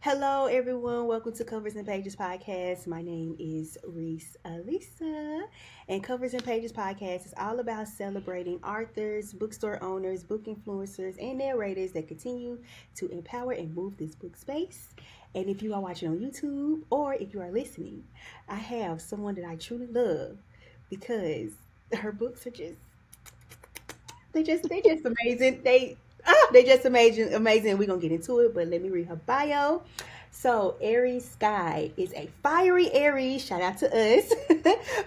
Hello, everyone. Welcome to Covers and Pages podcast. My name is Rese and Covers and Pages podcast is all about celebrating authors, bookstore owners, book influencers, and narrators that continue to empower and move this book space. And if you are watching on YouTube or if you are listening, I have someone that I truly love because her books are just amazing. They just amazing. We're gonna get into it, but let me read her bio. So Aries Skye is a fiery Aries, shout out to us,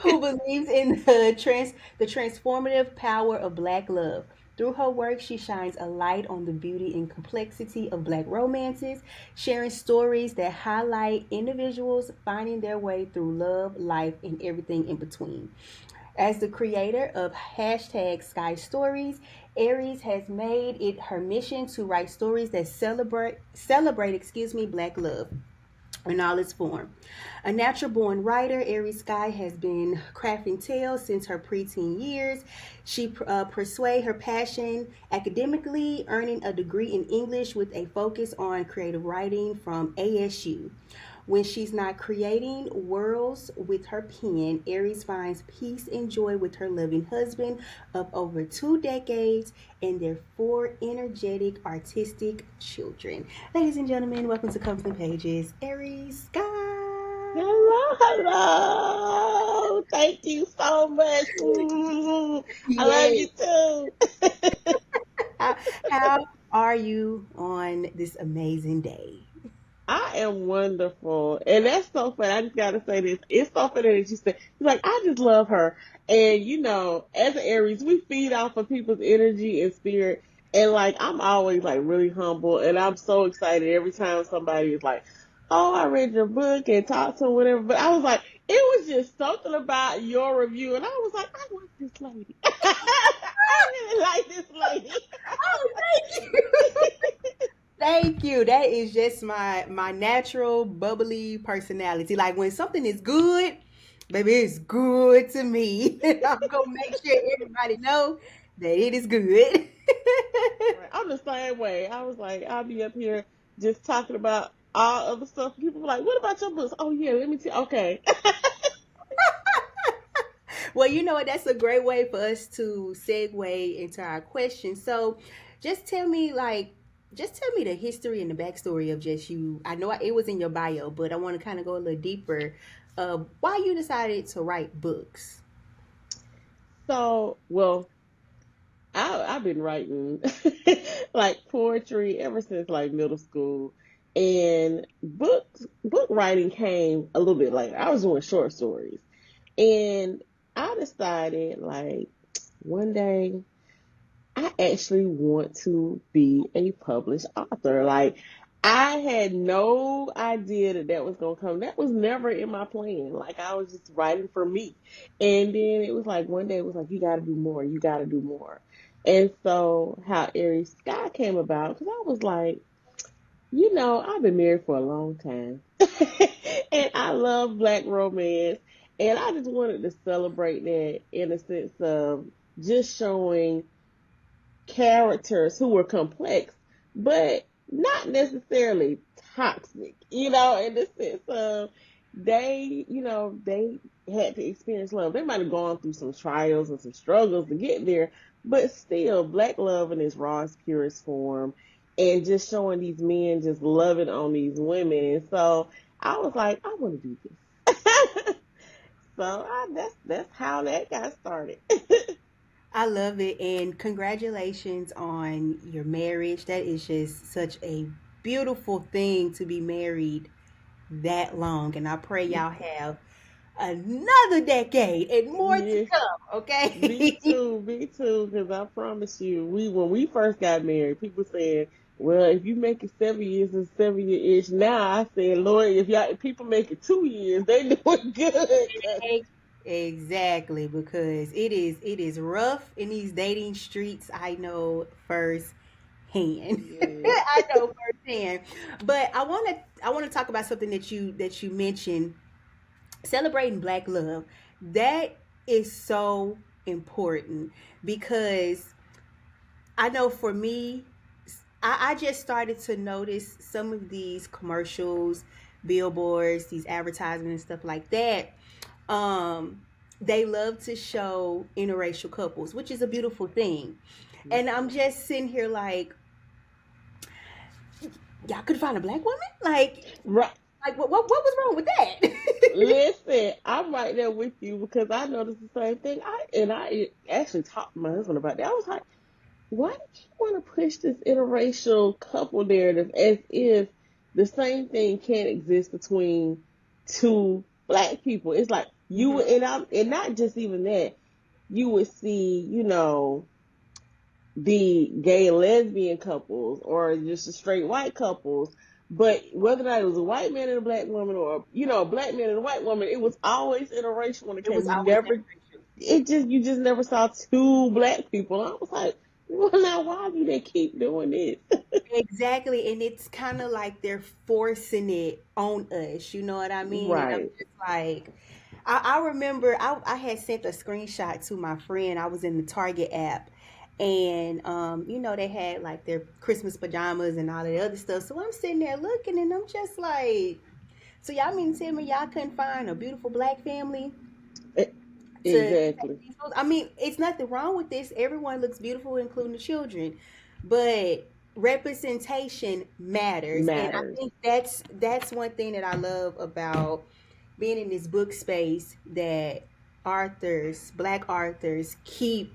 who believes in the transformative power of black love. Through her work, she shines a light on the beauty and complexity of black romances, sharing stories that highlight individuals finding their way through love, life, and everything in between. As the creator of hashtag Sky Stories, Aries has made it her mission to write stories that celebrate black love in all its form. A natural born writer, Aries Skye has been crafting tales since her preteen years. She pursued her passion academically, earning a degree in English with a focus on creative writing from ASU. When she's not creating worlds with her pen, Aries finds peace and joy with her loving husband of over 2 decades and their four energetic, artistic children. Ladies and gentlemen, welcome to Company Pages, Aries Sky. Hello, hello. Thank you so much. I love Yes. you too. How are you on this amazing day? I am wonderful. And that's so funny. I just gotta say this. It's so funny that you said, you're like, I just love her. And as an Aries, we feed off of people's energy and spirit. And like, I'm always like really humble. And I'm so excited every time somebody is like, oh, I read your book and talked to her, whatever. But I was like, it was just something about your review. And I was like, I like this lady. I really like this lady. Oh, thank you. Thank you. That is just my natural bubbly personality. Like when something is good, baby, it's good to me. I'm gonna make sure everybody know that it is good. Right. I'm the same way. I was like, I'll be up here just talking about all other stuff. People were like, what about your books? Oh yeah, let me tell. Okay. Well, you know what? That's a great way for us to segue into our question. So, just tell me, just tell me the history and the backstory of just you. I know it was in your bio, but I want to kind of go a little deeper. Why you decided to write books? Well, I've been writing like poetry ever since like middle school, and book writing came a little bit later. I was doing short stories, and I decided like one day I actually want to be a published author. Like, I had no idea that that was going to come. That was never in my plan. Like, I was just writing for me. And then it was like, one day it was like, you got to do more. You got to do more. And so, how Aries Sky came about, because I was like, I've been married for a long time. And I love black romance. And I just wanted to celebrate that in a sense of just showing characters who were complex, but not necessarily toxic, in the sense of they had to experience love. They might have gone through some trials and some struggles to get there, but still, black love in its rawest, purest form, and just showing these men just loving on these women. And so I was like, I want to do this. That's how that got started. I love it, and congratulations on your marriage. That is just such a beautiful thing to be married that long, and I pray y'all have another decade and more to Yeah. come. Me Okay. too, me too. Because I promise you, when we first got married, people said, "Well, if you make it 7 years, it's 7 year itch." Now I said, "Lord, if people make it 2 years, they doing good." Exactly, because it is rough in these dating streets. I know firsthand. Yes. I know firsthand. But I want to talk about something that you mentioned, celebrating black love. That is so important because I know for me, I just started to notice some of these commercials, billboards, these advertisements and stuff like that. Um, they love to show interracial couples, which is a beautiful thing. And I'm just sitting here like, y'all could find a black woman? Right. What was wrong with that? Listen, I'm right there with you because I noticed the same thing. I actually talked to my husband about that. I was like, why do you want to push this interracial couple narrative as if the same thing can't exist between two black people? It's like you Mhm. and not just even that. You would see, the gay and lesbian couples or just the straight white couples. But whether or not it was a white man and a black woman or, a black man and a white woman, it was always interracial when it It was came. always interracial. You just never saw two black people. And I was like, well, now why do they keep doing this? Exactly, and it's kind of like they're forcing it on us. You know what I mean? And I'm Right. just like, I remember I had sent a screenshot to my friend. I was in the Target app, and they had like their Christmas pajamas and all the other stuff. So I'm sitting there looking, and I'm just like, so y'all mean to tell me y'all couldn't find a beautiful black family E- to take Exactly. these photos? I mean, it's nothing wrong with this. Everyone looks beautiful, including the children, but representation matters, and I Matters. think that's one thing that I love about being in this book space, that black authors keep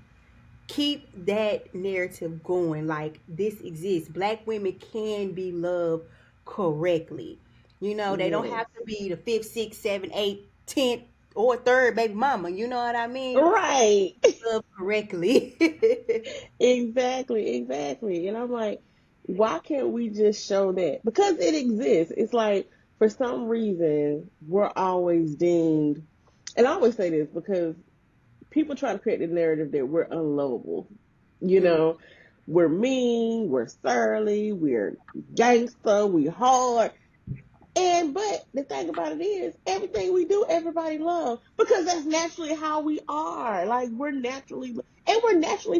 that narrative going. Like, this exists. Black women can be loved correctly. They don't Yes. have to be the fifth, sixth, seventh, eighth, 10th, or third baby mama. You know what I mean? Right. Love correctly. Exactly, exactly. And I'm like, why can't we just show that? Because it exists. It's like, for some reason, we're always deemed, and I always say this because people try to create the narrative that we're unlovable. You Mm, know, we're mean, we're surly, we're gangster, we hard. But the thing about it is, everything we do, everybody loves because that's naturally how we are. Like we're naturally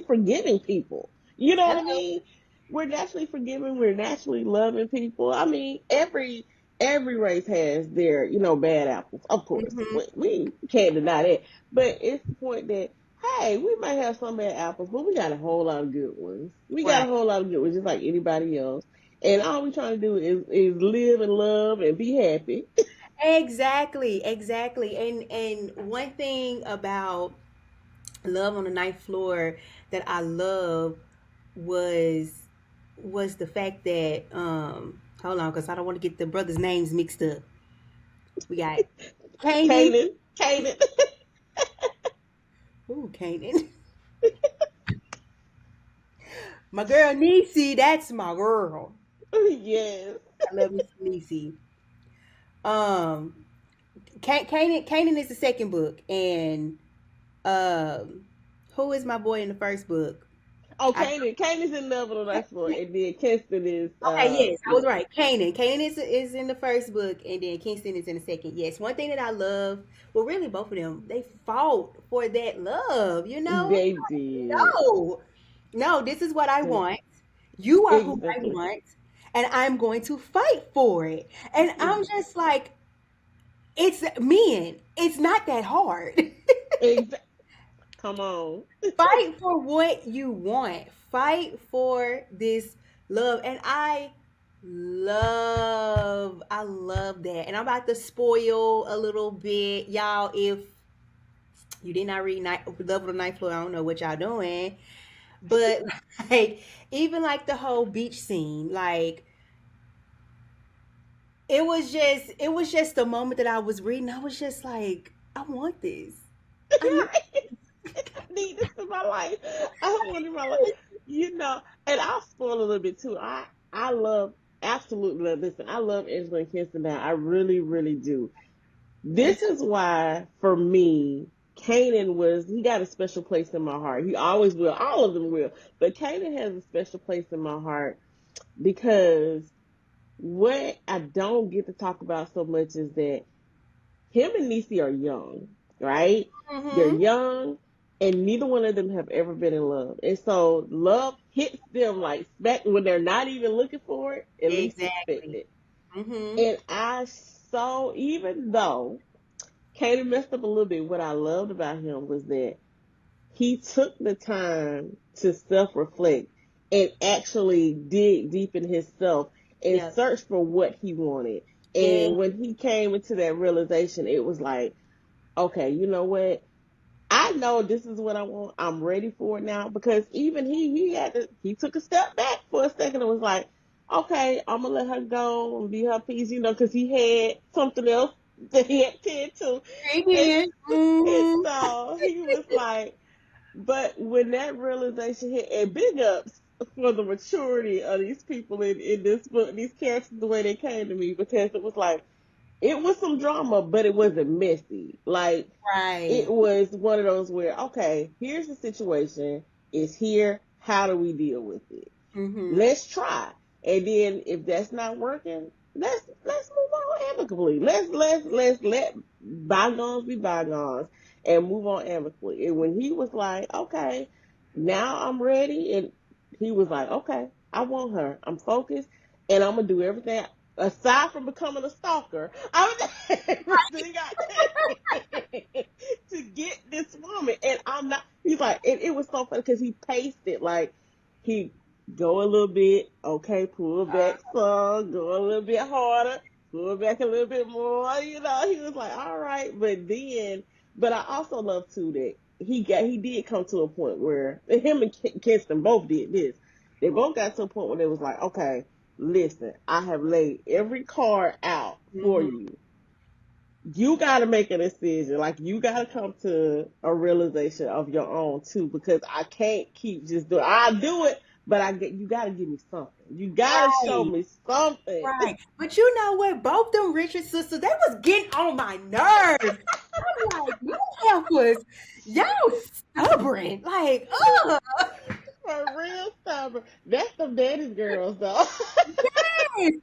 forgiving people. You know what I hello. mean? We're naturally forgiving. We're naturally loving people. I mean, every race has their bad apples, of course. Hmm. We can't deny that. But it's the point that hey, we might have some bad apples, but we got a whole lot of good ones. We got a Right. whole lot of good ones, just like anybody else. And all we're trying to do is live and love and be happy. Exactly, exactly. And one thing about Love on the Ninth Floor that I love was was the fact that hold on, because I don't want to get the brothers' names mixed up. We got Kanan. Kanan. Ooh, Kanan. My girl Niecy, that's my girl. Yes. I love Miss Niecy. Um, Kanan is the second book, and um, who is my boy in the first book? Oh, I Kanan's in love with a nice one, and then Kinston is Okay, yes, I was right. Kanan is in the first book, and then Kingston is in the second. Yes, one thing that I love, well, really both of them, they fought for that love. they did. No, no, this is what I They, want. You are who I exactly. want, and I'm going to fight for it. And I'm just like, it's men. It's not that hard. Ex- Come on. Fight for what you want. Fight for this love. And I love that. And I'm about to spoil a little bit. Y'all, if you did not read Love on the Ninth Floor, I don't know what y'all doing. But like, even like the whole beach scene, like, it was just the moment that I was reading. I was just like, I want this. I need Right? I need this in my life. I want it in my life. And I'll spoil a little bit too. I love absolutely love. Listen, I love Angela and Kinston now. I really, really do. me This too. is why, for me, he got a special place in my heart. He always will. All of them will. But Kanan has a special place in my heart because what I don't get to talk about so much is that him and Niecy are young, right? They're Mm-hmm. young and neither one of them have ever been in love. And so love hits them like smack when they're not even looking for it, at least Exactly. expected. Mm-hmm. And I saw, even though Katie messed up a little bit, what I loved about him was that he took the time to self reflect and actually dig deep in himself and Yeah. search for what he wanted. Yeah. And when he came into that realization, it was like, okay, you know what? I know this is what I want. I'm ready for it now, because even he took a step back for a second and was like, okay, I'm gonna let her go and be her piece, because he had something else that he had to tend to, He and, did. and Mm-hmm. so he was like, but when that realization hit, and big ups for the maturity of these people in this book, these characters, the way they came to me, because it was like, it was some drama, but it wasn't messy. Like, it Right. was one of those where, okay, here's the situation. It's here. How do we deal with it? Mm-hmm. Let's try. And then if that's not working, let's move on amicably. Let's let bygones be bygones and move on amicably. And when he was like, okay, now I'm ready, and he was like, okay, I want her. I'm focused, and I'm gonna do everything aside from becoming a stalker. I'm gonna do everything I can to get this woman. And I'm not. He's like, and it was so funny because he paced it like he go a little bit, okay, pull back some, go a little bit harder, pull back a little bit more, he was like, all right, but I also love too that he did come to a point where him and Kinston both did this. They both got to a point where they was like, okay, listen, I have laid every card out for Mm-hmm. you. You got to make a decision. Like, you got to come to a realization of your own too, because I can't keep just doing. I'll do it, but you got to give me something. You got to show Right. me something. Right. But you know what? Both them Richard sisters, they was getting on my nerves. I'm like, you heifers, y'all stubborn. Like, ugh. For real stubborn. That's the daddy's girls though. Yes.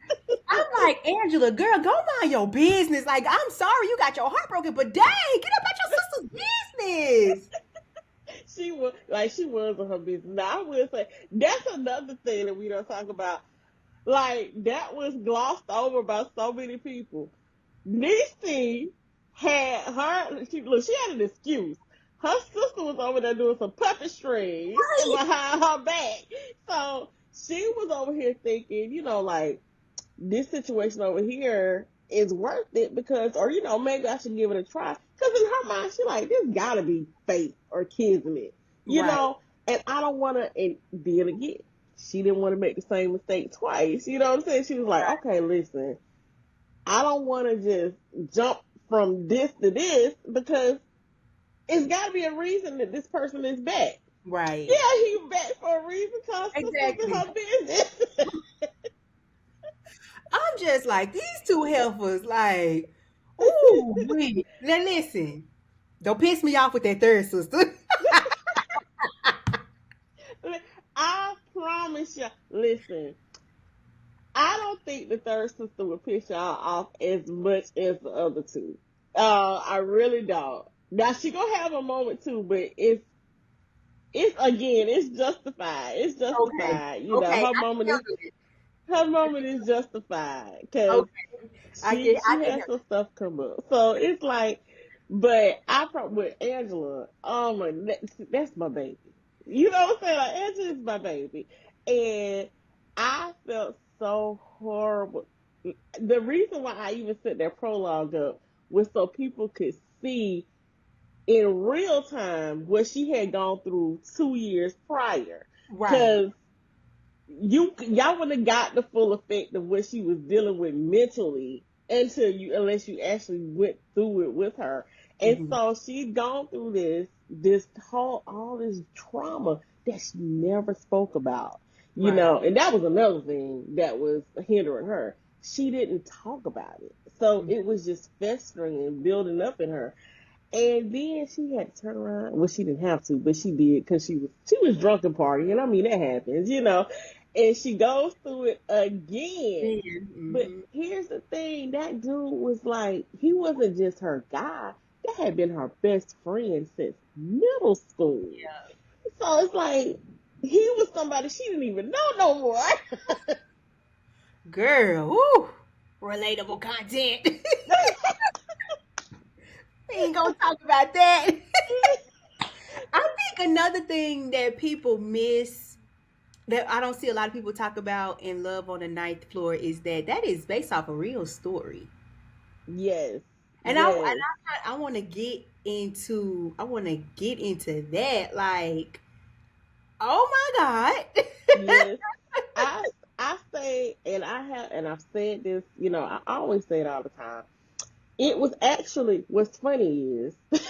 I'm like, Angela, girl, go mind your business. Like, I'm sorry you got your heart broken, but dang, get up at your sister's business. She was in her business. Now I will say that's another thing that we don't talk about. Like, that was glossed over by so many people. Niecy had she had an excuse. Her sister was over there doing some puppet strings Right. behind her back. So she was over here thinking, like, this situation over here is worth it, because, or, maybe I should give it a try. Because in her mind, she like, this gotta be fate or kismet, you Right. know? And I don't want to, and then again, she didn't want to make the same mistake twice. You know what I'm saying? She was like, okay, listen, I don't want to just jump from this to this, because it's got to be a reason that this person is back. Right. Yeah, he back for a reason, because sister's in Exactly. her business. I'm just like, these two heifers, like, ooh, wait. Now listen, don't piss me off with that third sister. I promise you. Listen, I don't think the third sister would piss y'all off as much as the other two. I really don't. Now she gonna have a moment too, but it's again, it's justified. It's Okay. justified. Okay. Her I can moment is handle it. her moment is justified, because Okay. I she can has handle some stuff come up. So it's like, but I probably with Angela. Oh my, that's my baby. You know what I'm saying? Like, Angela is my baby, and I felt so horrible. The reason why I even set that prologue up was so people could see in real time what she had gone through 2 years prior. Right. Because y'all wouldn't have got the full effect of what she was dealing with mentally unless you actually went through it with her. And Hmm. so she'd gone through this whole all this trauma that she never spoke about. Right. And that was another thing that was hindering her. She didn't talk about it. So Mhm. it was just festering and building up in her. And then she had to turn around. Well, she didn't have to, but she did, because she was drunk and partying. I mean, that happens. And she goes through it again. But Mm-hmm. here's the thing: that dude was like, he wasn't just her guy. that had been her best friend since middle school. So it's like he was somebody she didn't even know no more. Girl, woo, relatable content. We ain't gonna talk about that. I think another thing that people miss that I don't see a lot of people talk about in Love on the Ninth Floor is that is based off a real story. Yes, And yes, I want to get into that. Like, oh my god. yes. I I say, and I've said this. I always say it all the time. It was actually, what's funny is, to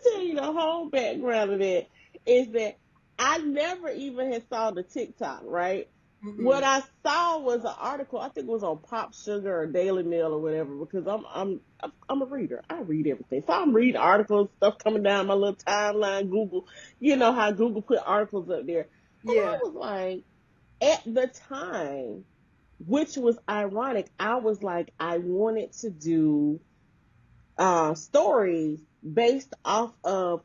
tell you the whole background of that, is that I never even had saw the TikTok, right? What Mm-mm. I saw was an article, I think it was on Pop Sugar or Daily Mail or whatever, because I'm a reader. I read everything. So I'm reading articles, stuff coming down my little timeline, Google, you know how Google put articles up there. And I Yeah. was like, at the time, which was ironic, I was like, I wanted to do stories based off of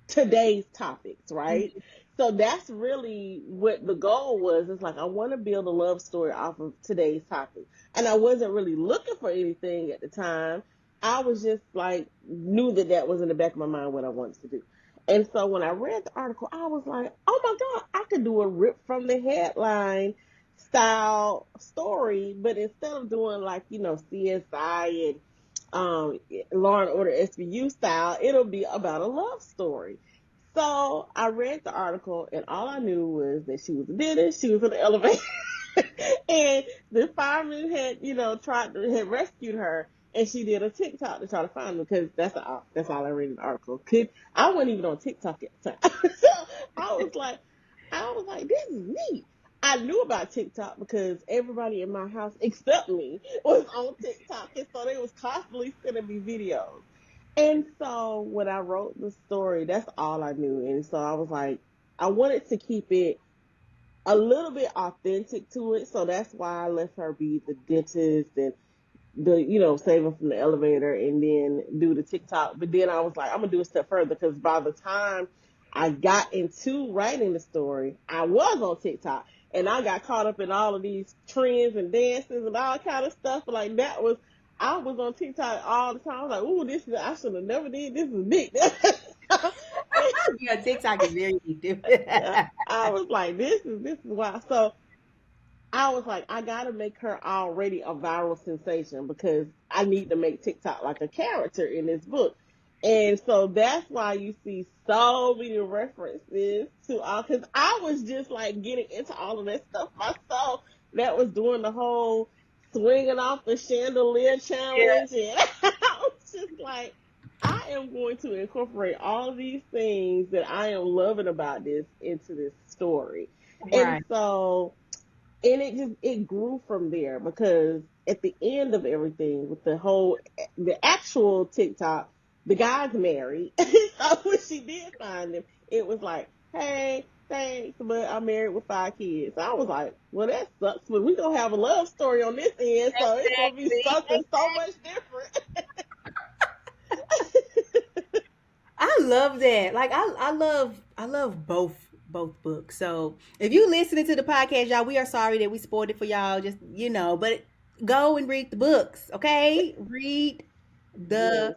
today's topics, right? Mhm. So that's really what the goal was. It's like I want to build a love story off of today's topic. And I wasn't really looking for anything at the time. I was just like, knew that that was in the back of my mind what I wanted to do. And so when I read the article, I was like, oh my God, I could do a rip from the headline style story, but instead of doing like, CSI and Law and Order SVU style, it'll be about a love story. So I read the article, and all I knew was that she was a dentist. She was in the elevator, and the fireman had rescued her, and she did a TikTok to try to find them because that's all I read in the article. I wasn't even on TikTok at the time, so I was like, this is neat. I knew about TikTok because everybody in my house except me was on TikTok, and so they was constantly sending me videos. And so when I wrote the story, that's all I knew. And so I was like, I wanted to keep it a little bit authentic to it. So that's why I let her be the dentist and save her from the elevator and then do the TikTok. But then I was like, I'm gonna do a step further because by the time I got into writing the story, I was on TikTok and I got caught up in all of these trends and dances and all kind of stuff. Like I was on TikTok all the time. I was like, ooh, I should have never did. This is big. Yeah, TikTok is very addictive. I was like, this is why. So I was like, I gotta make her already a viral sensation because I need to make TikTok like a character in this book. And so that's why you see so many references to all, because I was just like getting into all of that stuff myself that was doing the whole swinging off the chandelier Yeah. challenge. And I was just like, I am going to incorporate all these things that I am loving about this into this story. And Right. so it grew from there because at the end of everything with the actual TikTok, the guy's married. So when she did find him, it was like, hey, thanks, but I'm married with 5 kids. So I was like, well, that sucks, but we gonna have a love story on this end, so it's gonna be Exactly. something so much different. I love that. Like I love both books. So if you listening to the podcast, y'all, we are sorry that we spoiled it for y'all. Just but go and read the books, okay? Read the Yes.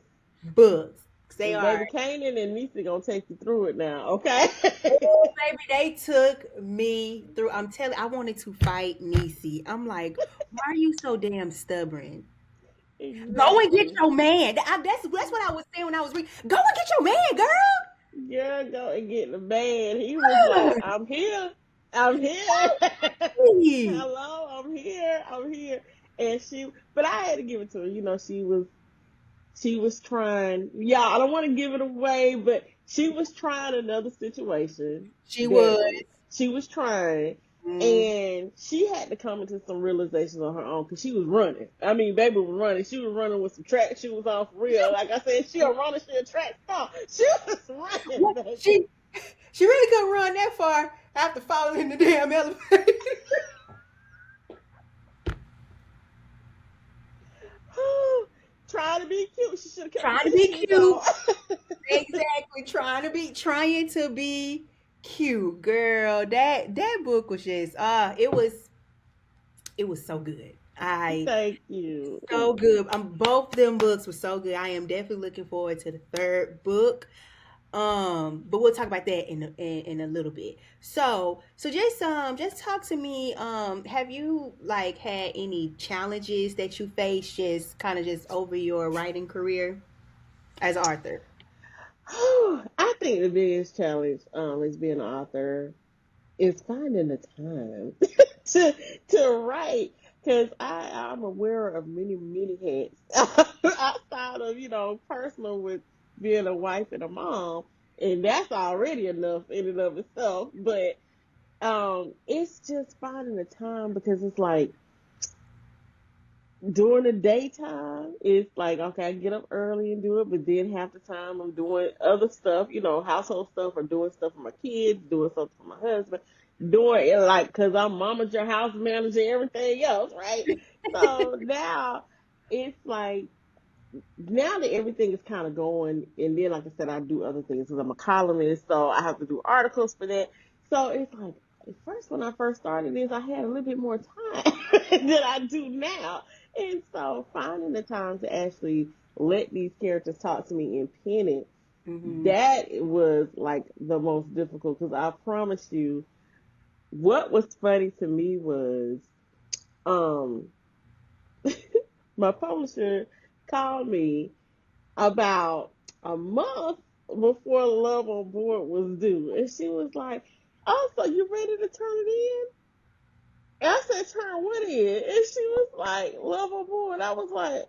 books. They And are. baby Kanan and Nisa gonna take you through it now, okay? Oh, baby, they took me through. I'm telling. I wanted to fight Nisi. I'm like, why are you so damn stubborn? Go and get Exactly. your man. That's what I was saying when I was reading. Go and get your man, girl. Girl, go and get the man. He was like, I'm here. I'm here. Hey. Hello, I'm here. I'm here. But I had to give it to her. She was trying. Yeah, I don't want to give it away, but she was trying another situation She that was. she was trying, Mm. and she had to come into some realizations on her own because she was running. I mean, baby was running. She was running with some track shoes on for real. Like I said, she a runner, she a track star. She was running, What? baby. She really couldn't run that far after falling in the damn elevator. trying to be cute. She should have kept the Trying to tennis be shoes on. cute. Exactly. Trying to be cute, girl. That book was just it was so good. I Thank you. so good. Both them books were so good. I am definitely looking forward to the third book. But we'll talk about that in a little bit. So just talk to me. Have you like had any challenges that you faced just kind of just over your writing career as an author? I think the biggest challenge is being an author is finding the time to write, because I'm aware of many hats outside of personal with being a wife and a mom, and that's already enough in and of itself. But it's just finding the time, because it's like during the daytime, it's like, okay, I get up early and do it, but then half the time I'm doing other stuff, household stuff, or doing stuff for my kids, doing stuff for my husband, doing it like, because I'm momager, house manager, everything else, right? So now it's like, now that everything is kind of going, and then like I said, I do other things because I'm a columnist, so I have to do articles for that. So it's like, at first, when I first started this, I had a little bit more time than I do now, and so finding the time to actually let these characters talk to me and pen it, Mm-hmm. that was like the most difficult, because I promise you, what was funny to me was, um my publisher called me about a month before Love on Board was due. And she was like, "Oh, so you ready to turn it in?" And I said, "Turn what in?" And she was like, "Love on Board." I was like,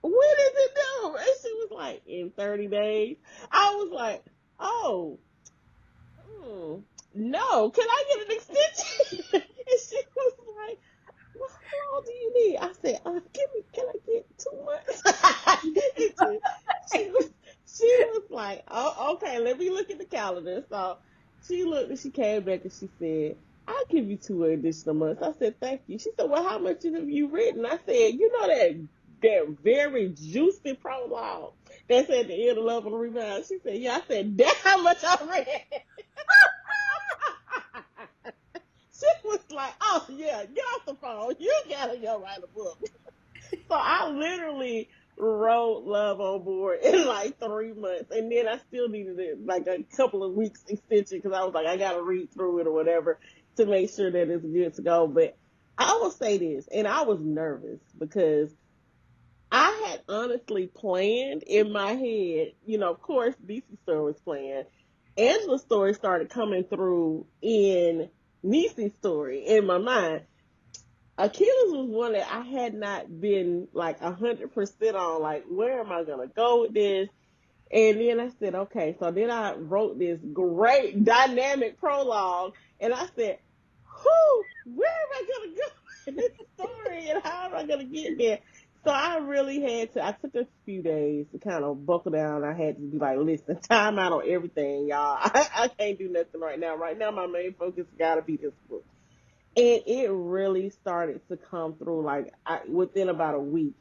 "When is it due?" And she was like, "In 30 days." I was like, "Oh, hmm, no, can I get an extension?" And she was like, "Well, how long do you need?" I said, can I get 2 months?" And she was, she was like, "Oh, okay, let me look at the calendar." So she looked, and she came back and she said, "I'll give you 2 additional months." I said, "Thank you." She said, "Well, how much have you written?" I said, that very juicy prologue that's at the end of Love on the Rebound. She said, "Yeah." I said, "That's how much I read." She was like, "Oh yeah, get off the phone. You gotta go write a book." So I literally wrote Love on Board in like 3 months, and then I still needed it like a couple of weeks extension, because I was like, I gotta read through it or whatever to make sure that it's good to go. But I will say this, and I was nervous because I had honestly planned in my head, of course, Niecy's story was planned. Angela's story started coming through in Niecy's story in my mind. Achilles was one that I had not been like 100% on. Like, where am I gonna go with this? And then I said, okay. So then I wrote this great dynamic prologue, and I said, who? Where am I gonna go in this story, and how am I gonna get there? So I really had to. I took a few days to kind of buckle down. I had to be like, listen, time out on everything, y'all. I can't do nothing right now. Right now, my main focus gotta be this book. And it really started to come through, like, within about a week.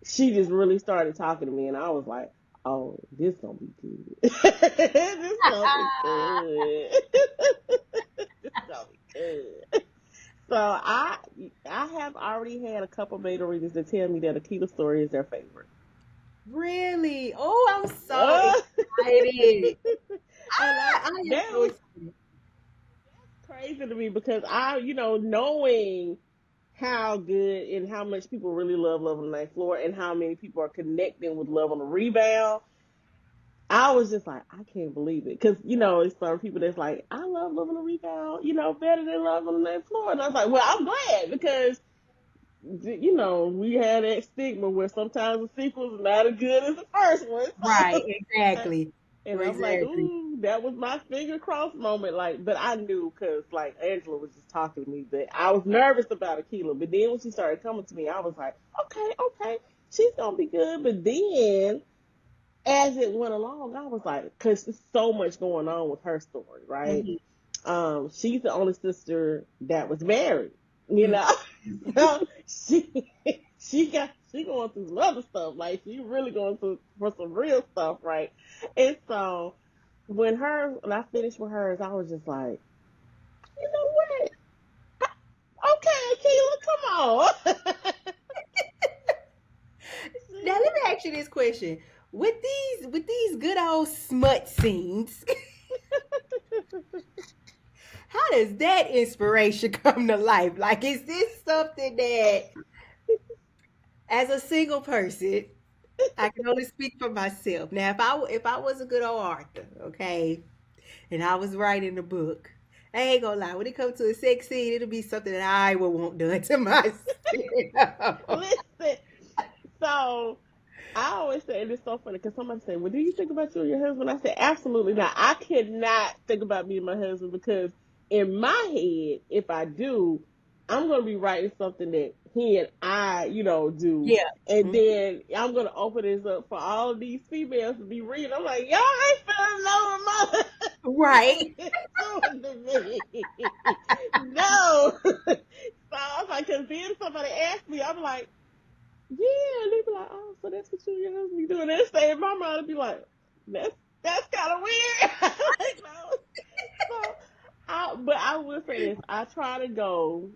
She just really started talking to me, and I was like, "Oh, this gonna be good. This gonna be good. This gonna be good." So I have already had a couple beta readers that tell me that Akita's story is their favorite. Really? Oh, I'm so Uh, excited. and I am that so was excited. crazy to me, because knowing how good and how much people really love Love on the Ninth Floor, and how many people are connecting with Love on the Rebound, I was just like, I can't believe it. Because, it's some people that's like, I love Love on the Rebound, better than Love on the Ninth Floor. And I was like, well, I'm glad, because, we had that stigma where sometimes the sequel's not as good as the first one. Right, So, exactly. and I'm like, Exactly. ooh, that was my finger crossed moment. Like, but I knew, because like Angela was just talking to me, but I was nervous about Akila. But then when she started coming to me, I was like, okay, she's gonna be good. But then as it went along, I was like, because there's so much going on with her story, right? Hmm. She's the only sister that was married, Hmm. so she she going through some other stuff. Like she really going through for some real stuff, right? And so when I finished with hers, I was just like, you know what? Okay, Keela, come on. Now let me ask you this question: with these good old smut scenes, how does that inspiration come to life? Like, is this something that, as a single person, I can only speak for myself. Now, if I was a good old author, okay, and I was writing a book, I ain't gonna lie. When it comes to a sex scene, it'll be something that I would want done to myself. Listen, so I always say, and it's so funny because somebody say, "Well, do you think about you and your husband?" I said, "Absolutely not. I cannot think about me and my husband because in my head, if I do, I'm going to be writing something that he and I, do, Yeah. and Mhm. then I'm going to open this up for all of these females to be reading. I'm like, y'all ain't feeling love with my Right. doing to me. No." So I was like, because then somebody asked me, I'm like. Yeah, and they be like, "Oh, so that's what you and your husband doing?" That stay in my mind and be like, "That's kind of weird." Like, no. So, but I will say this: I try to go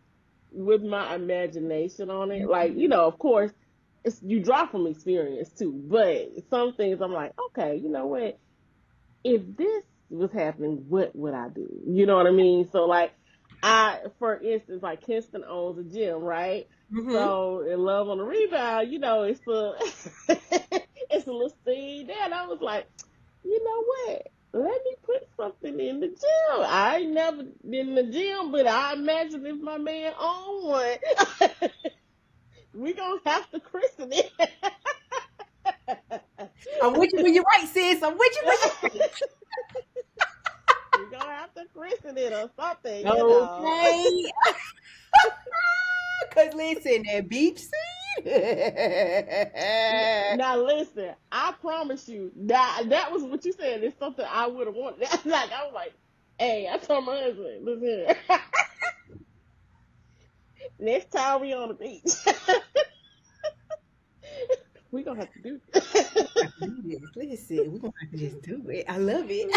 with my imagination on it. Like, of course, you draw from experience too. But some things I'm like, okay, you know what? If this was happening, what would I do? You know what I mean? So like for instance, like Kinston owns a gym, right? Hmm. So in Love on the Rebound, it's a it's a little scene there. And I was like, you know what? Let me put something in the gym. I ain't never been in the gym, but I imagine if my man owned one, we gonna have to christen it. I'm with you when you're right, sis. I'm with you when you're We gonna have to christen it or something. right. Okay. Cause listen, that beach scene. Now listen, I promise you that was what you said. It's something I would have wanted. Like I was like, hey, I told my husband, listen here, next time we on the beach, we gonna have to do this. Do this. Listen, we're gonna have to just do it. I love it.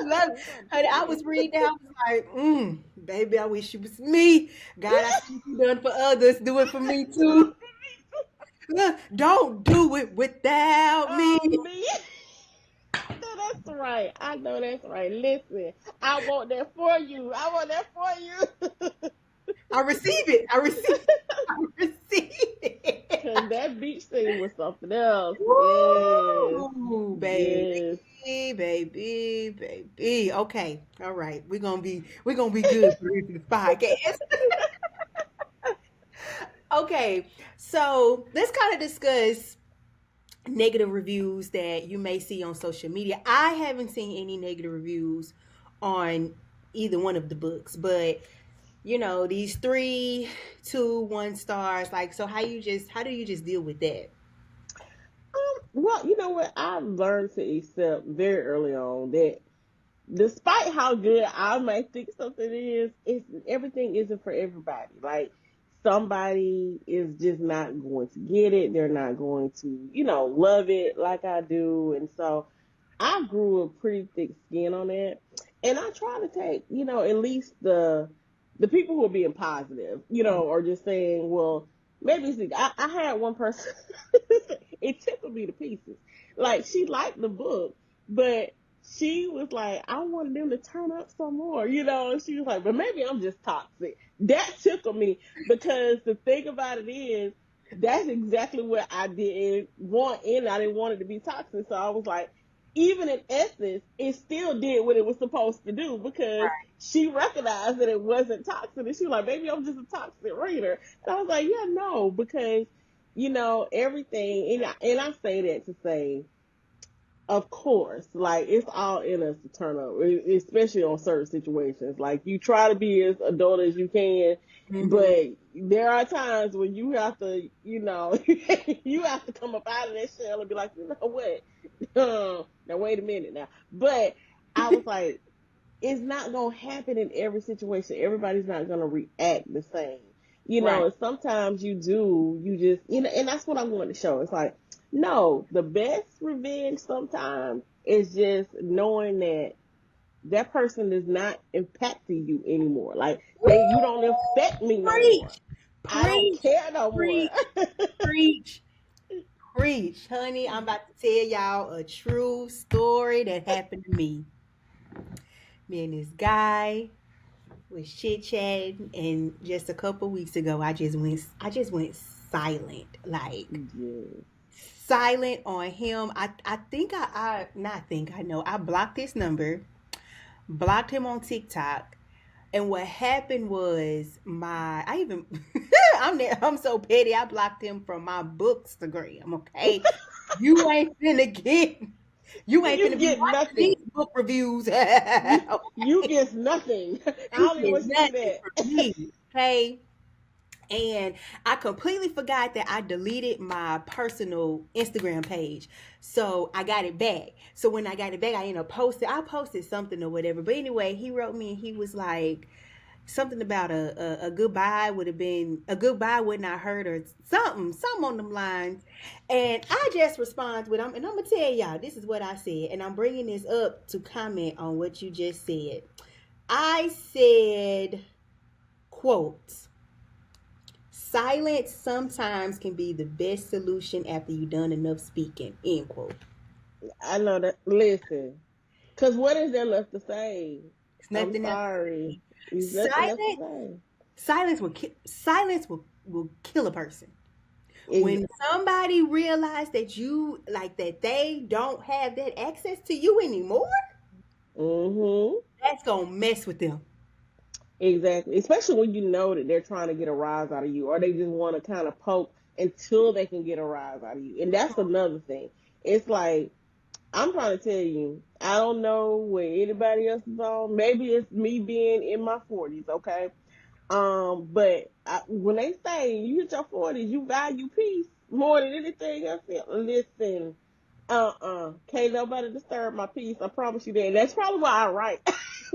I love it. We gonna Honey, do I was reading that. I was like, baby, I wish it was me. God, I see what you done for others. Do it for me too. Look, don't do it without me. Oh me. I know that's right. I know that's right. Listen, I want that for you. I want that for you. I receive it. I receive it. I receive it. Cause that beach scene was something else. Yes. Woo, baby, Yes. baby, baby. Okay, all right. We're gonna be good for the rest of this podcast. Okay, so let's kind of discuss negative reviews that you may see on social media. I haven't seen any negative reviews on either one of the books, but these 3, 2, 1 stars. Like, so how do you just deal with that? Well, you know what? I've learned to accept very early on that despite how good I might think something is, everything isn't for everybody. Like somebody is just not going to get it. They're not going to, love it like I do. And so I grew a pretty thick skin on it. And I try to take, at least the people who are being positive, or just saying, well, maybe see, I had one person it tickled me to pieces. Like she liked the book, but she was like, I wanted them to turn up some more, and she was like, but maybe I'm just toxic. That tickled me because the thing about it is, that's exactly what I didn't want in. I didn't want it to be toxic. So I was like, even in essence, it still did what it was supposed to do because she recognized that it wasn't toxic. And she was like, maybe I'm just a toxic reader. And I was like, yeah, no, because, everything, and I say that to say, of course, like it's all in us to turn up, especially on certain situations. Like you try to be as adult as you can, Hmm. but there are times when you have to, you have to come up out of that shell and be like, you know what? Now wait a minute now. But I was like, it's not gonna happen in every situation. Everybody's not gonna react the same. Right. And sometimes you just, and that's what I want to show. It's like, no, the best revenge sometimes is just knowing that that person is not impacting you anymore. Like you don't affect me no more. Preach, I don't preach, care no more. preach, preach, preach, honey. I'm about to tell y'all a true story that happened to me. Me and this guy was chit chatting, and just a couple weeks ago, I just went silent, like Yes. silent on him. I think I not think I know. I blocked his number, blocked him on TikTok. And what happened was I'm so petty. I blocked him from my bookstagram. Okay, you ain't finna get you ain't You finna be get watching these nothing. book reviews. You Okay, get nothing. I you don't even get want you to do nothing that. from me. Okay, and I completely forgot that I deleted my personal Instagram page. So I got it back. So when I got it back, I posted something or whatever. But anyway, he wrote me and he was like something about a goodbye would have been a goodbye would not hurt or something on them lines. And I just respond with and I'm gonna tell y'all this is what I said, and I'm bringing this up to comment on what you just said. I said, quote, silence sometimes can be the best solution after you've done enough speaking, end quote. I know that. Listen, because what is there left to say? It's I'm nothing else to sorry. say. There's nothing else to silence say. silence will kill a person. When Exactly. somebody realize that you like that they don't have that access to you anymore, Mm-hmm. that's gonna mess with them. Exactly. Especially when you know that they're trying to get a rise out of you, or they just want to kind of poke until they can get a rise out of you. And that's another thing. It's like, I'm trying to tell you, I don't know where anybody else is on. Maybe it's me being in my 40s, okay? But when they say you hit your 40s, you value peace more than anything else. Listen, can't nobody disturb my peace. I promise you that. And that's probably why I write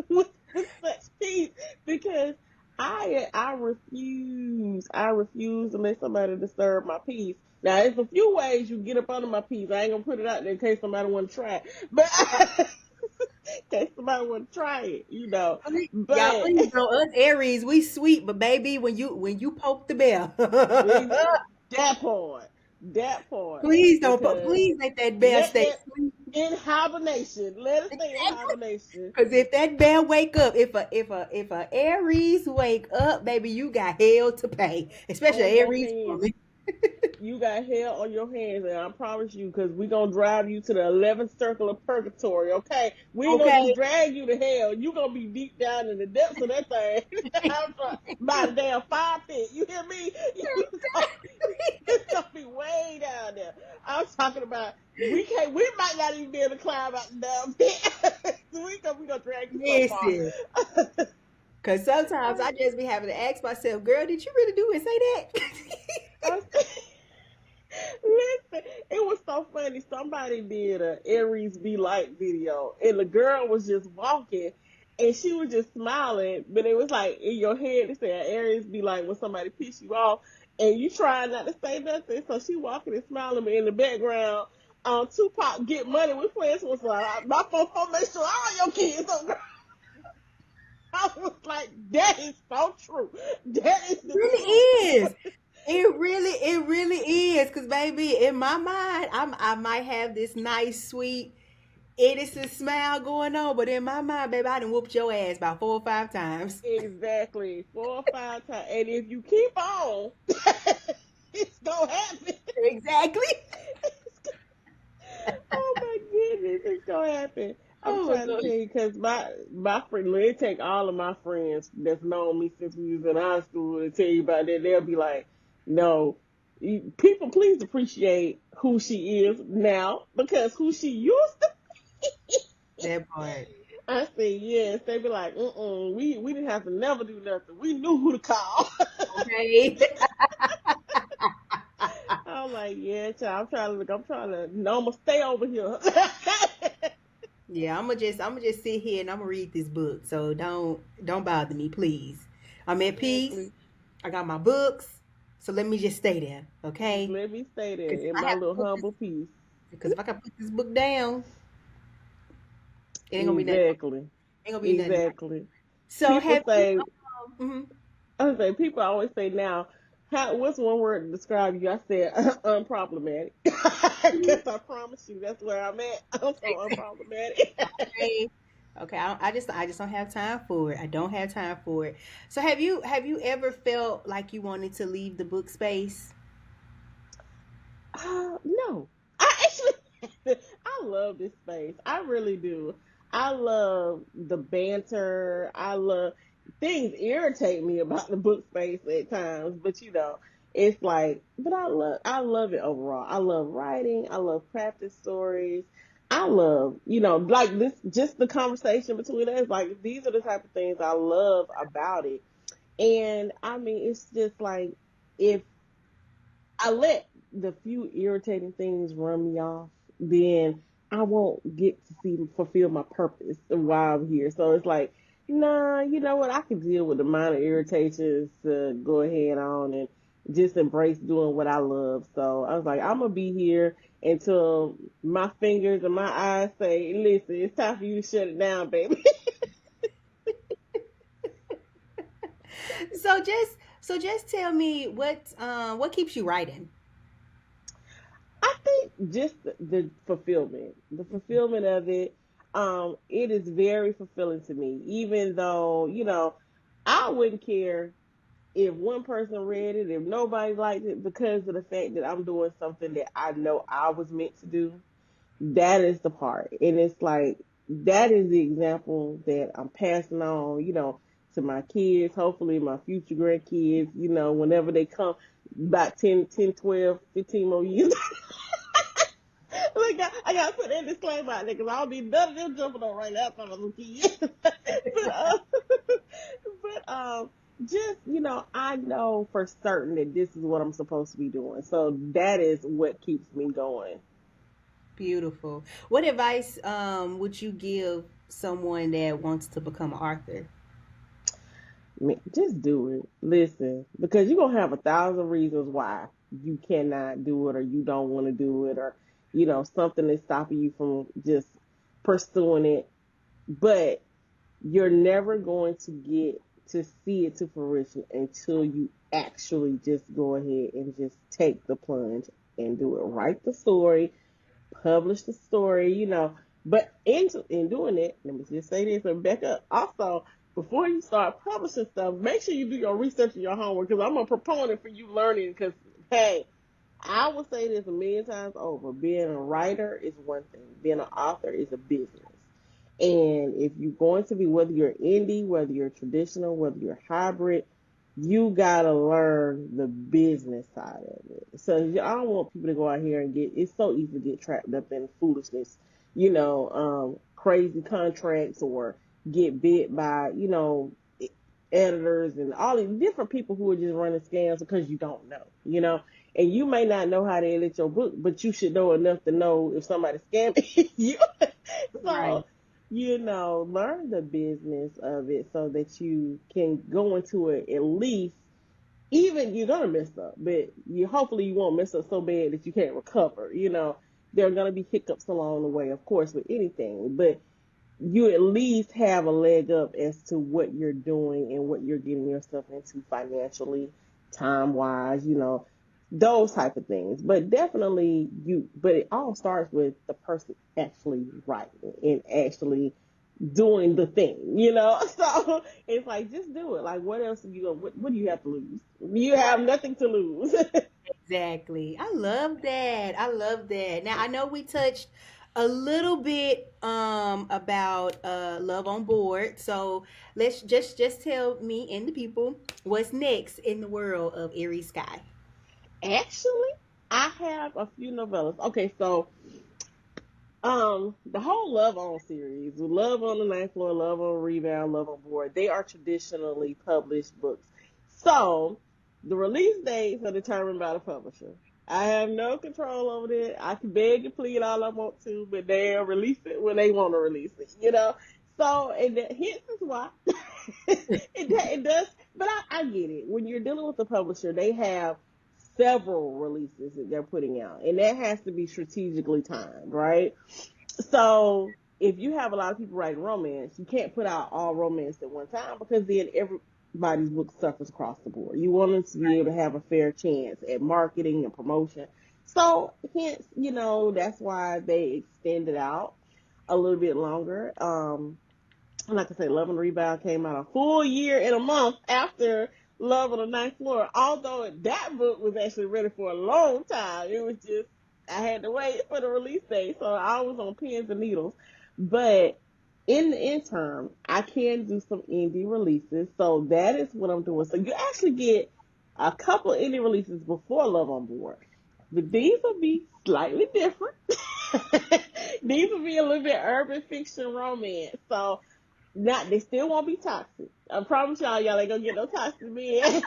with, such peace, because I refuse to let somebody disturb my peace. Now, there's a few ways you get up under my peace. I ain't gonna put it out there in case somebody want to try it, but in case somebody want to try it. Y'all, But please know us Aries, we sweet, but baby, when you poke the bell, that part, that part, please don't because please let that bell let stay that sweet. in hibernation. Let us stay in Exactly. hibernation Cause if that bell wake up, if a Aries wake up, baby, you got hell to pay, especially on an your Aries hands. woman. You got hell on your hands, and I promise you, because we gonna drive you to the 11th circle of purgatory. Okay, we ain't gonna just Okay. drag you to hell. You gonna be deep down in the depths of that thing. By the damn fire pit. You hear me? You gonna, it's gonna be way down there. I'm talking about we might not even be able to climb out the damn pit. we gonna drag you so far. Listen. Cause sometimes I just be having to ask myself, girl, did you really do and say that? I'm, Listen, it was so funny. Somebody did a Aries be like video, and the girl was just walking, and she was just smiling. But it was like in your head, it said Aries be like when somebody piss you off, and you trying not to say nothing. So she walking and smiling, but in the background, Tupac Get Money with playing was like my phone make sure all your kids. So I was like, that is so true. That is It the really truth. is. It really is. Cause baby, in my mind, I might have this nice, sweet, innocent smile going on, but in my mind, baby, I done whooped your ass about 4 or 5 times. Exactly. 4 or 5 times. And if you keep on, it's gonna happen. Exactly. Oh my goodness, it's gonna happen. I'm Oh my trying to god. tell you because my friend, it take all of my friends that's known me since we was in high school to tell you about that. They'll be like, "No, people, please appreciate who she is now because who she used to." That part. I said yes. They be like, we didn't have to never do nothing. We knew who to call. Okay. I'm like, yeah, child, I'm trying to, no, I'm gonna stay over here. Yeah, I'm gonna just sit here and I'm gonna read this book. So don't bother me, please. I'm at peace. Exactly. I got my books. So let me just stay there, Just okay? let me stay there Because if in I my have to little put this, humble piece. because if I can put this book down, it ain't gonna be nothing. Exactly. Ain't gonna be nothing. Exactly. So People have you? say, Mhm. I say, people always say now, what's one word to describe you? I said, unproblematic. Because I promise you, that's where I'm at. I'm so unproblematic. Okay. Okay. I just don't have time for it. I don't have time for it. So have you ever felt like you wanted to leave the book space? No. I actually, I love this space. I really do. I love the banter. I love things irritate me about the book space at times, but it's like, but I love it overall. I love writing. I love crafting stories. I love, like this, just the conversation between us. Like, these are the type of things I love about it. And I mean, it's just like, if I let the few irritating things run me off, then I won't get to see fulfill my purpose while I'm here. So it's like, nah, you know what? I can deal with the minor irritations to go ahead on and just embrace doing what I love. So I was like, I'm gonna be here until my fingers and my eyes say, listen, it's time for you to shut it down, baby. So just tell me what keeps you writing? I think just the fulfillment of it. It is very fulfilling to me, even though, I wouldn't care if one person read it, if nobody liked it, because of the fact that I'm doing something that I know I was meant to do. That is the part. And it's like, that is the example that I'm passing on, to my kids, hopefully my future grandkids, whenever they come, about 10, 12, 15 more years. Look, I gotta put that disclaimer out there because I don't need none of them jumping on right now from a kid. but just, I know for certain that this is what I'm supposed to be doing. So that is what keeps me going. Beautiful. What advice would you give someone that wants to become an author? Man, just do it. Listen, because you're gonna have 1,000 reasons why you cannot do it, or you don't want to do it, or something is stopping you from just pursuing it. But you're never going to get to see it to fruition until you actually just go ahead and just take the plunge and do it. Write the story, publish the story, But in doing it, let me just say this and back up. Also, before you start publishing stuff, make sure you do your research and your homework, because I'm a proponent for you learning. Because, hey, I will say this a million times over. Being a writer is one thing. Being an author is a business. And if you're going to be, whether you're indie, whether you're traditional, whether you're hybrid, you gotta learn the business side of it. So I don't want people to go out here and it's so easy to get trapped up in foolishness, crazy contracts, or get bit by, editors and all these different people who are just running scams because you don't know. And you may not know how to edit your book, but you should know enough to know if somebody's scamming you. Right. So, learn the business of it so that you can go into it at least. Even you're gonna mess up, but hopefully you won't mess up so bad that you can't recover. There are gonna be hiccups along the way, of course, with anything, but you at least have a leg up as to what you're doing and what you're getting yourself into financially, time wise, those type of things. But definitely but it all starts with the person actually writing and actually doing the thing. So it's like, just do it. Like, what else what do you have to lose? You have nothing to lose. Exactly. I love that. I love that. Now I know we touched a little bit about love on board. So let's just tell me and the people what's next in the world of Aries Sky. Actually, I have a few novellas. Okay, so the whole Love On series, Love on the Ninth Floor, Love on Rebound, Love on Board, they are traditionally published books. So the release dates are determined by the publisher. I have no control over that. I can beg and plead all I want to, but they'll release it when they want to release it. So, and that hence is why it does. But I get it. When you're dealing with a publisher, they have several releases that they're putting out, and that has to be strategically timed, right? So if you have a lot of people writing romance, you can't put out all romance at one time because then everybody's book suffers across the board. You want them to be able to have a fair chance at marketing and promotion. So hence, that's why they extended out a little bit longer. Like I say, Love and Rebound came out a full year and a month after Love on the Ninth Floor. Although that book was actually ready for a long time, it was just I had to wait for the release date, so I was on pins and needles. But in the interim, I can do some indie releases, so that is what I'm doing. So you actually get a couple indie releases before Love on Board, but these will be slightly different. These will be a little bit urban fiction romance. So they still won't be toxic. I promise y'all ain't gonna get no toxic men.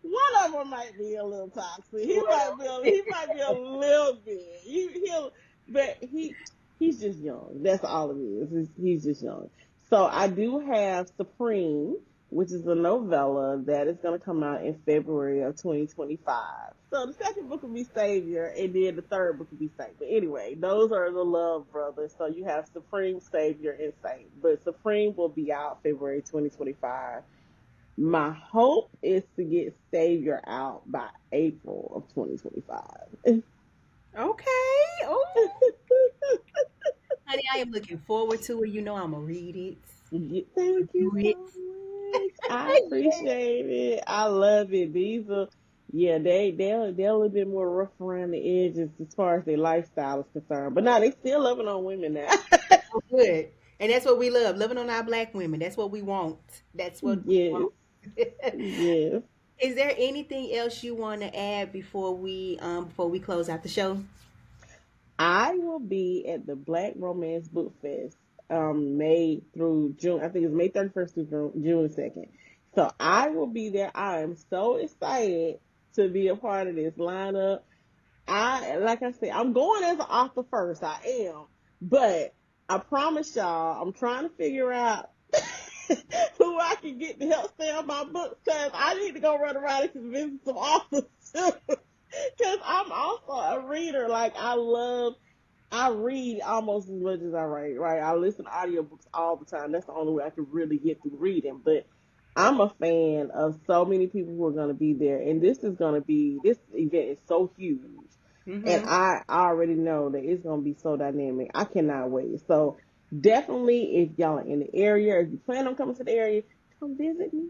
One of them might be a little toxic. He might be a little bit. He's just young. That's all it is. He's just young. So I do have Supreme, which is a novella that is going to come out in February of 2025. So the second book will be Savior, and then the third book will be Saint. But anyway, those are the Love Brothers. So you have Supreme, Savior, and Saint. But Supreme will be out February 2025. My hope is to get Savior out by April of 2025. Okay. Oh, honey, I am looking forward to it. You know I'm gonna read it. Thank you Do it. so much. I appreciate it. I love it. These are, yeah, they're a little bit more rough around the edges as far as their lifestyle is concerned. But now they still loving on women now. Oh, good. And that's what we love, loving on our black women. That's what we want. That's what we Yes, want. yes. Is there anything else you want to add before we close out the show? I will be at the Black Romance Book Fest, May through June. I think it's May 31st through June 2nd. So I will be there. I am so excited to be a part of this lineup. Like I said, I'm going as an author first. I am, but I promise y'all, I'm trying to figure out who I can get to help sell my books, because I need to go run around and convince some authors too. Because I'm also a reader. Like I read almost as much as I write. Right? I listen to audiobooks all the time. That's the only way I can really get through reading. But I'm a fan of so many people who are going to be there, and this event is so huge, and Mm-hmm. I already know that it's going to be so dynamic. I cannot wait. So definitely, if y'all are in the area, if you plan on coming to the area, come visit me.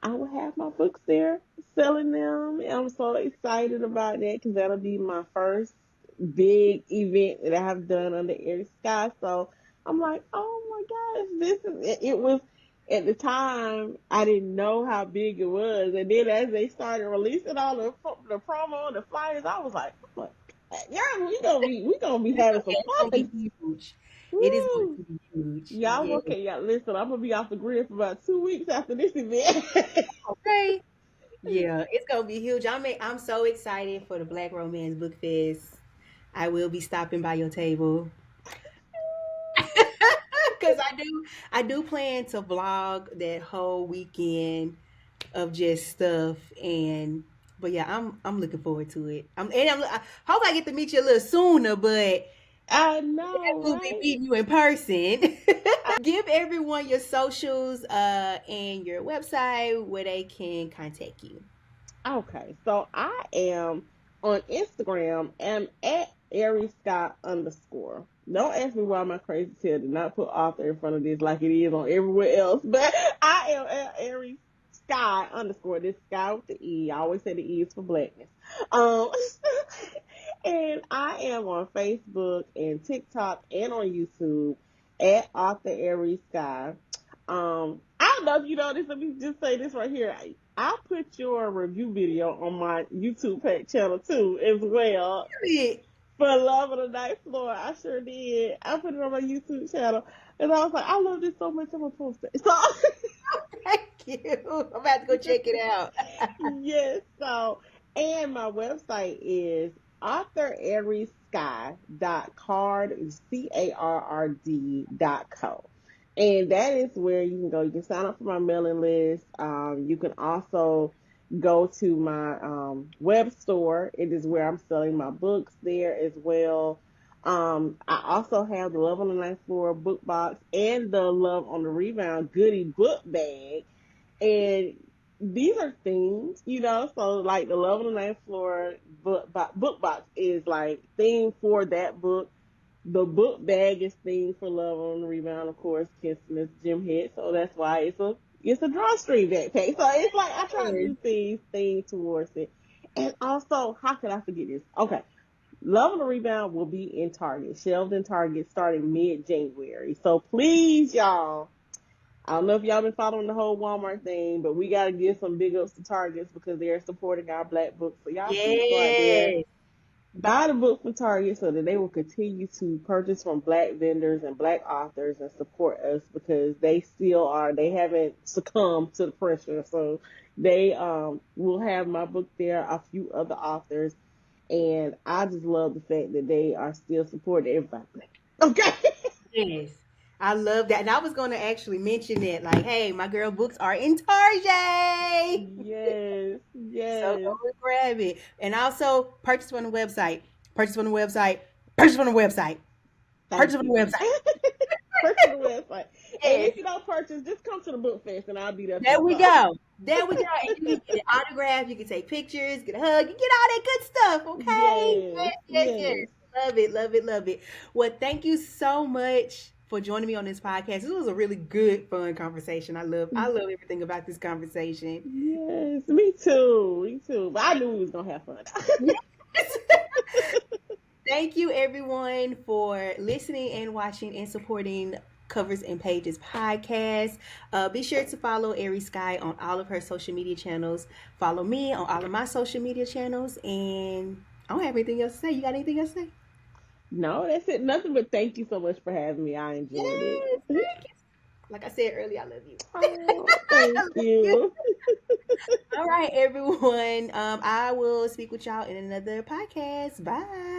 I will have my books there selling them. And I'm so excited about that because that'll be my first big event that I have done under Aries Skye. So I'm like, oh my gosh, this is it. It was at the time I didn't know how big it was, and then as they started releasing all the promo and the flyers, I was like, yeah, we gonna be having some It's gonna fun. be huge. It is going Woo! to be huge. Y'all Yeah. okay? Y'all listen. I'm gonna be off the grid for about 2 weeks after this event. Okay. Yeah, it's gonna be huge. I'm so excited for the Black Romance Book Fest. I will be stopping by your table because I do plan to vlog that whole weekend of just stuff. And but yeah, I'm looking forward to it. I hope I get to meet you a little sooner, but I I know, will be right? meeting you in person. Give everyone your socials and your website where they can contact you. Okay, so I am on Instagram and at Aries Skye underscore. Don't ask me why my crazy tail did not put author in front of this like it is on everywhere else, but I am at Aries Skye underscore. This Sky with the E. I always say the E is for blackness. Um, and I am on Facebook and TikTok and on YouTube at author Aries Skye. I don't know if you know this. Let me just say this right here. I put your review video on my YouTube channel too, as well. Period. For Love of the Night Floor, I sure did. I put it on my YouTube channel, and I was like, I love this so much, I'm gonna post it. So, Thank you. I'm about to go check it out. yes. So, and my website is authorariesskye.card, CARRD.co. And that is where you can go. You can sign up for my mailing list. You can also go to my web store. It is where I'm selling my books there as well. I also have the Love on the Ninth Floor book box and the Love on the Rebound goodie book bag. And these are things, so like the Love on the Ninth Floor book box is like themed for that book. The book bag is themed for Love on the Rebound, of course. Kinston is Jim Head, so that's why it's a drawstring backpack. So it's like I try to Yes. do things themed towards it. And also, how could I forget this? Okay, Love on the Rebound will be in Target, shelved in Target starting mid-January. So please, y'all, I don't know if y'all been following the whole Walmart thing, but we got to give some big ups to Targets because they're supporting our Black books. So y'all please go out there, Yes. buy the book from Target so that they will continue to purchase from Black vendors and Black authors and support us because they haven't succumbed to the pressure. So they will have my book there, a few other authors, and I just love the fact that they are still supporting everybody Black. Okay. Yes. I love that. And I was going to actually mention it like, hey, my girl books are in Target. Yes, So go yes. and grab it. And also purchase on the website. Purchase on the website. Purchase on the website. Purchase Thank on the you. website. Purchase the website. And Yes. if you don't purchase, just come to the book fest and I'll be there There too. we So go. There we go. And you can get an autograph. You can take pictures, get a hug, you get all that good stuff. Okay. yes, Yes, yes, yes. yes. Love it, love it, love it. Well, thank you so much for joining me on this podcast. This was a really good, fun conversation. I love everything about this conversation. Yes, me too. Me too. But I knew we was gonna have fun. Yes. Thank you, everyone, for listening and watching and supporting Covers and Pages podcast. Be sure to follow Aries Skye on all of her social media channels. Follow me on all of my social media channels. And I don't have anything else to say. You got anything else to say? No, that's it. Nothing but thank you so much for having me. I enjoyed it. Yes, thank you. Like I said earlier, I love you. Oh, I thank love you. you. All right, everyone. I will speak with y'all in another podcast. Bye.